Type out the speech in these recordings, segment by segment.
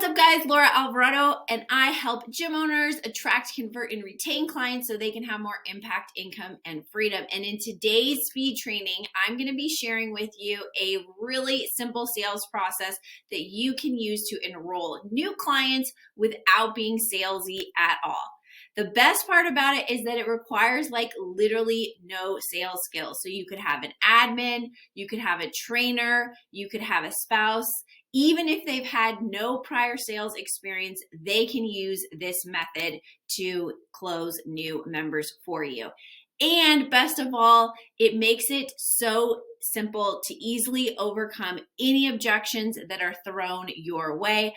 What's up, guys? Laura Alvarado, and I help gym owners attract, convert, and retain clients so they can have more impact, income, and freedom. And in today's speed training, I'm going to be sharing with you a really simple sales process that you can use to enroll new clients without being salesy at all. The best part about it is that it requires literally no sales skills. So you could have an admin, you could have a trainer, you could have a spouse. Even if they've had no prior sales experience, they can use this method to close new members for you. And best of all, it makes it so simple to easily overcome any objections that are thrown your way.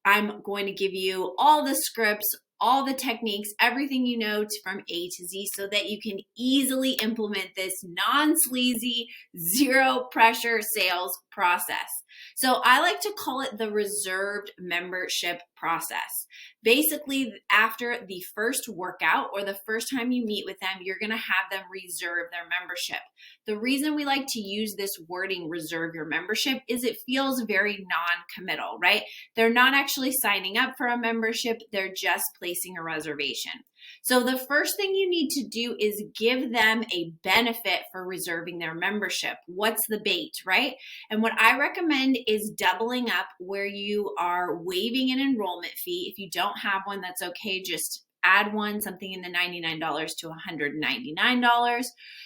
I'm going to give you all the scripts, all the techniques, everything you know from A to Z so that you can easily implement this non-sleazy, zero pressure sales process. So I like to call it the reserved membership process. Basically, after the first workout or the first time you meet with them, you're going to have them reserve their membership. The reason we like to use this wording, reserve your membership, is it feels very non-committal, right? They're not actually signing up for a membership, they're just placing a reservation. So the first thing you need to do is give them a benefit for reserving their membership. What's the bait, right? And what I recommend is doubling up, where you are waiving an enrollment fee. If you don't have one, that's okay. Just add one, something in the $99 to $199.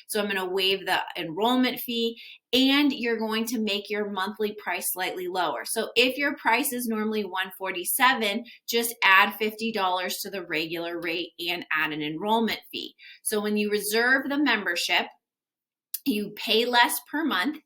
So I'm going to waive the enrollment fee, and you're going to make your monthly price slightly lower. So if your price is normally $147, just add $50 to the regular rate and add an enrollment fee. So when you reserve the membership, you pay less per month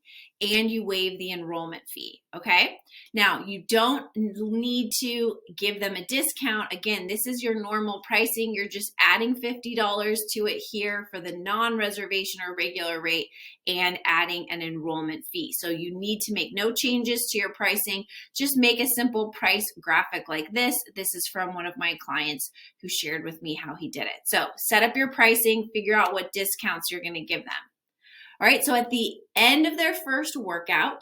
and you waive the enrollment fee, okay? Now, you don't need to give them a discount. Again, this is your normal pricing. You're just adding $50 to it here for the non-reservation or regular rate and adding an enrollment fee. So you need to make no changes to your pricing. Just make a simple price graphic like this. This is from one of my clients who shared with me how he did it. So set up your pricing, figure out what discounts you're gonna give them. All right, so at the end of their first workout,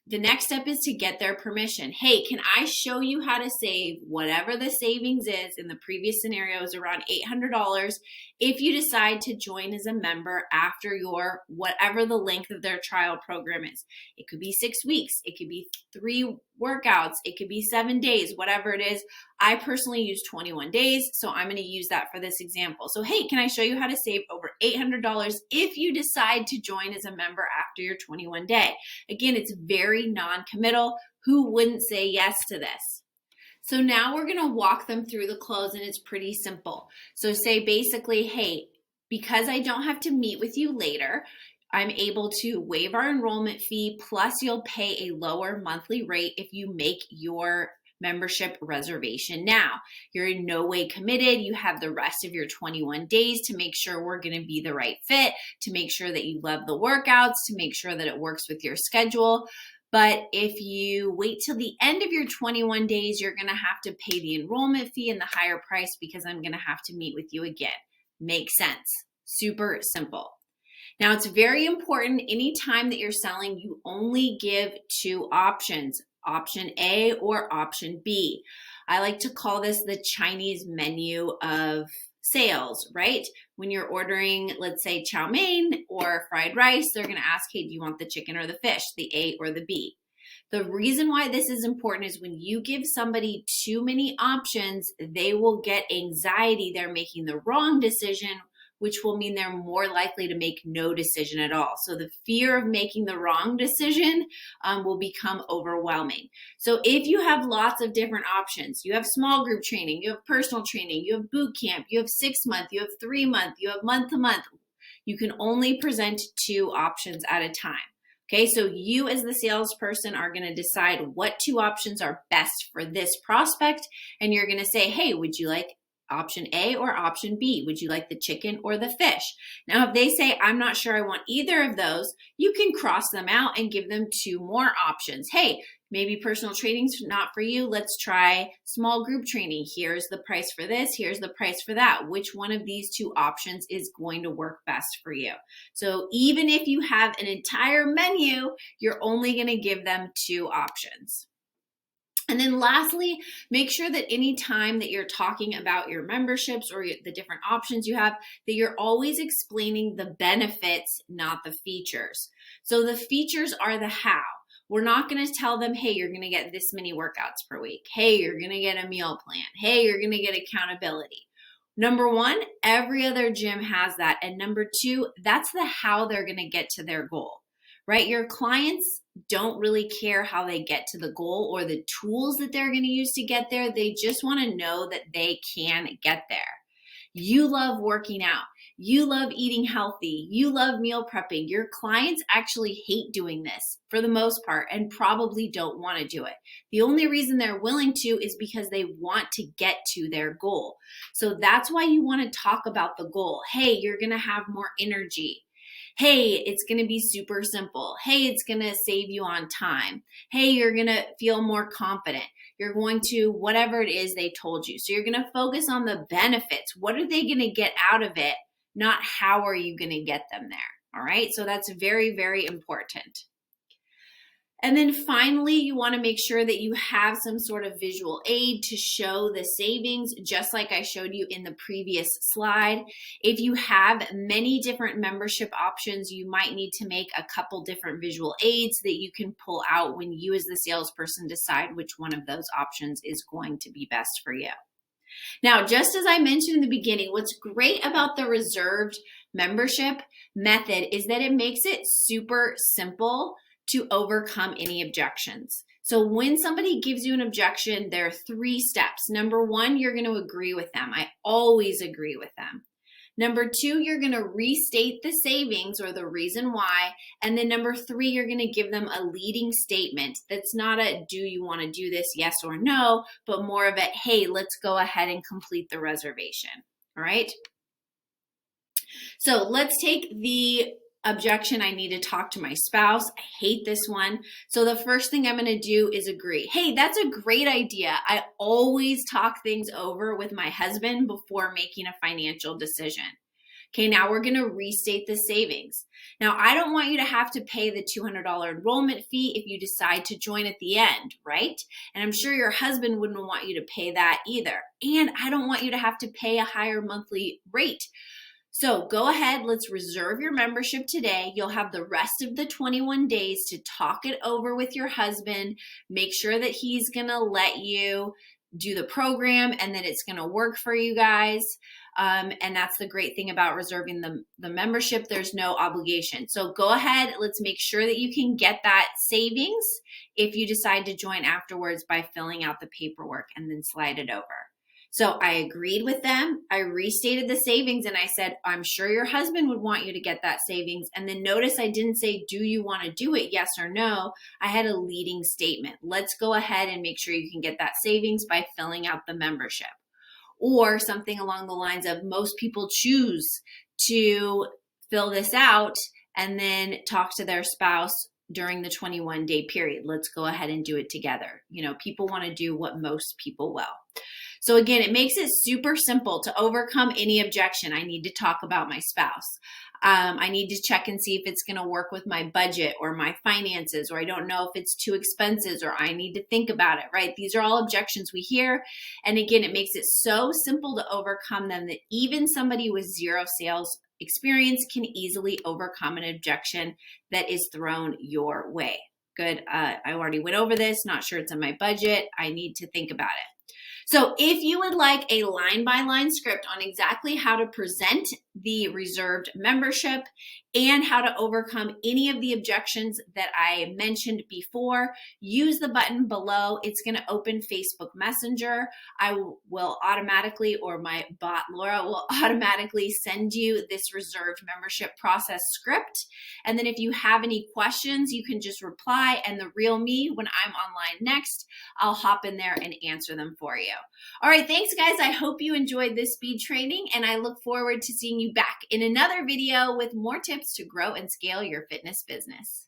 the next step is to get their permission. Hey, can I show you how to save whatever the savings is? In the previous scenario is around $800 if you decide to join as a member after your whatever the length of their trial program is. It could be 6 weeks, it could be 3 workouts, it could be 7 days, whatever it is. I personally use 21 days, so I'm going to use that for this example. So hey, can I show you how to save over $800 if you decide to join as a member after your 21 day? Again, it's very non-committal. Who wouldn't say yes to this? So now we're going to walk them through the close, and it's pretty simple. So say basically, hey, because I don't have to meet with you later, I'm able to waive our enrollment fee, plus you'll pay a lower monthly rate if you make your membership reservation now. You're in no way committed. You have the rest of your 21 days to make sure we're going to be the right fit, to make sure that you love the workouts, to make sure that it works with your schedule. But if you wait till the end of your 21 days, you're going to have to pay the enrollment fee and the higher price because I'm going to have to meet with you again. Makes sense. Super simple. Now, it's very important anytime that you're selling, you only give 2 options, option A or option B. I like to call this the Chinese menu of sales, right? When you're ordering, let's say, chow mein or fried rice, they're going to ask, hey, do you want the chicken or the fish, the A or the B? The reason why this is important is when you give somebody too many options, they will get anxiety. They're making the wrong decision, which will mean they're more likely to make no decision at all. So the fear of making the wrong decision will become overwhelming. So if you have lots of different options, you have small group training, you have personal training, you have boot camp, you have 6-month, you have 3-month, you have month-to-month, you can only present 2 options at a time. Okay, so you as the salesperson are going to decide what 2 options are best for this prospect, and you're going to say, hey, would you like option A or option B? Would you like the chicken or the fish? Now, if they say, I'm not sure I want either of those, you can cross them out and give them 2 more options. Hey, maybe personal training's not for you. Let's try small group training. Here's the price for this. Here's the price for that. Which one of these 2 options is going to work best for you? So even if you have an entire menu, you're only going to give them 2 options. And then lastly, make sure that any time that you're talking about your memberships or the different options you have, that you're always explaining the benefits, not the features. So the features are the how. We're not going to tell them, hey, you're going to get this many workouts per week. Hey, you're going to get a meal plan. Hey, you're going to get accountability. Number one, every other gym has that. And number two, that's the how they're going to get to their goal, right? Your clients don't really care how they get to the goal or the tools that they're going to use to get there. They just want to know that they can get there. You love working out. You love eating healthy. You love meal prepping. Your clients actually hate doing this for the most part and probably don't want to do it. The only reason they're willing to is because they want to get to their goal. So that's why you want to talk about the goal. Hey, you're going to have more energy. Hey, it's going to be super simple. Hey, it's going to save you on time. Hey, you're going to feel more confident. You're going to whatever it is they told you. So you're going to focus on the benefits. What are they going to get out of it? Not how are you going to get them there. All right. So that's very, very important. And then finally, you want to make sure that you have some sort of visual aid to show the savings, just like I showed you in the previous slide. If you have many different membership options, you might need to make a couple different visual aids that you can pull out when you as the salesperson decide which one of those options is going to be best for you. Now, just as I mentioned in the beginning, what's great about the reserved membership method is that it makes it super simple to overcome any objections. So when somebody gives you an objection, there are 3 steps. Number 1, you're going to agree with them. I always agree with them. Number 2, you're going to restate the savings or the reason why. And then number 3, you're going to give them a leading statement that's not a do you want to do this, yes or no, but more of a hey, let's go ahead and complete the reservation. All right. So let's take the objection. I need to talk to my spouse. I hate this one. So the first thing I'm going to do is agree. Hey, that's a great idea. I always talk things over with my husband before making a financial decision. Okay, now we're going to restate the savings. Now, I don't want you to have to pay the $200 enrollment fee if you decide to join at the end, right? And I'm sure your husband wouldn't want you to pay that either. And I don't want you to have to pay a higher monthly rate. So go ahead, let's reserve your membership today. You'll have the rest of the 21 days to talk it over with your husband. Make sure that he's going to let you do the program and that it's going to work for you guys. And that's the great thing about reserving the membership. There's no obligation. So go ahead. Let's make sure that you can get that savings if you decide to join afterwards by filling out the paperwork and then slide it over. So I agreed with them. I restated the savings and I said, I'm sure your husband would want you to get that savings. And then notice I didn't say, do you want to do it? Yes or no. I had a leading statement. Let's go ahead and make sure you can get that savings by filling out the membership. Or something along the lines of most people choose to fill this out and then talk to their spouse during the 21-day period. Let's go ahead and do it together. You know, people want to do what most people will. So again, it makes it super simple to overcome any objection. I need to talk about my spouse. I need to check and see if it's going to work with my budget or my finances, or I don't know if it's too expensive, or I need to think about it, right? These are all objections we hear. And again, it makes it so simple to overcome them that even somebody with 0 sales experience can easily overcome an objection that is thrown your way. Good. I already went over this. Not sure it's in my budget. I need to think about it. So if you would like a line-by-line script on exactly how to present the reserved membership and how to overcome any of the objections that I mentioned before, use the button below. It's going to open Facebook Messenger. I will automatically, or my bot Laura will automatically send you this reserved membership process script. And then if you have any questions, you can just reply, and the real me, when I'm online next, I'll hop in there and answer them for you. All right, thanks guys. I hope you enjoyed this speed training, and I look forward to seeing you back in another video with more tips to grow and scale your fitness business.